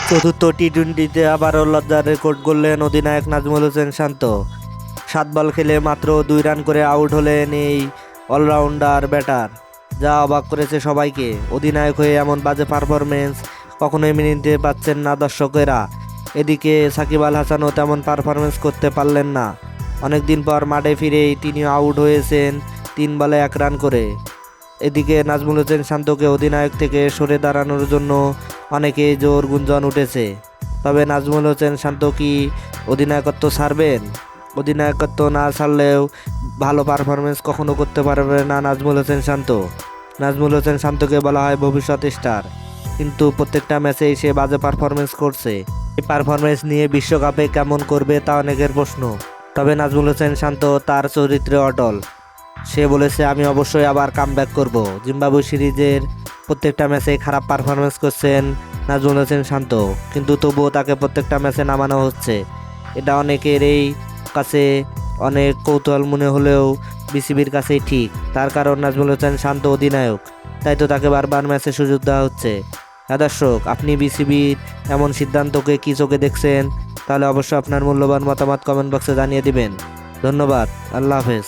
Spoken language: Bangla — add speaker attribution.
Speaker 1: চতুর্থ টি-টোয়েন্টিতে আবারও লজ্জার রেকর্ড গড়লেন অধিনায়ক নাজমুল হোসেন শান্ত। 7 বল খেলে মাত্র 2 রান করে আউট হলেন এই অলরাউন্ডার ব্যাটার, যা অবাক করেছে সবাইকে। অধিনায়ক হয়ে এমন বাজে পারফরমেন্স কখনোই মেনে নিতে পারছেন না দর্শকেরা। এদিকে সাকিব আল হাসানও তেমন পারফরমেন্স করতে পারলেন না। অনেকদিন পর মাঠে ফিরেই তিনিও আউট হয়েছেন 3 বলে 1 রান করে। এদিকে নাজমুল হোসেন শান্তকে অধিনায়ক থেকে সরে দাঁড়ানোর জন্য অনেকেই জোর গুঞ্জন উঠেছে। তবে নাজমুল হোসেন শান্ত কি অধিনায়কত্ব ছাড়বেন? অধিনায়কত্ব না ছাড়লেও ভালো পারফরমেন্স কখনো করতে পারবে না নাজমুল হোসেন শান্ত। নাজমুল হোসেন শান্তকে বলা হয় ভবিষ্যৎ স্টার, কিন্তু প্রত্যেকটা ম্যাচেই সে বাজে পারফরমেন্স করছে। এই পারফরমেন্স নিয়ে বিশ্বকাপে কেমন করবে তা অনেকের প্রশ্ন। তবে নাজমুল হোসেন শান্ত তার চরিত্রে অটল। সে বলেছে, আমি অবশ্যই আবার কামব্যাক করব। জিম্বাবুয়ে সিরিজের প্রত্যেকটা ম্যাচে খারাপ পারফরমেন্স করছেন নাজমুল হোসেন শান্ত, কিন্তু তবুও তাকে প্রত্যেকটা ম্যাচে নামানো হচ্ছে। এটা অনেকেরই কাছে অনেক কৌতূহল মনে হলেও বিসিবির কাছেই ঠিক। তার কারণ নাজমুল হোসেন শান্ত অধিনায়ক, তাই তো তাকে বারবার ম্যাচে সুযোগ দেওয়া হচ্ছে। হ্যাঁ দর্শক, আপনি বিসিবির এমন সিদ্ধান্তকে কী চোখে দেখছেন? তাহলে অবশ্যই আপনার মূল্যবান মতামত কমেন্ট বক্সে জানিয়ে দিবেন। ধন্যবাদ। আল্লাহ হাফেজ।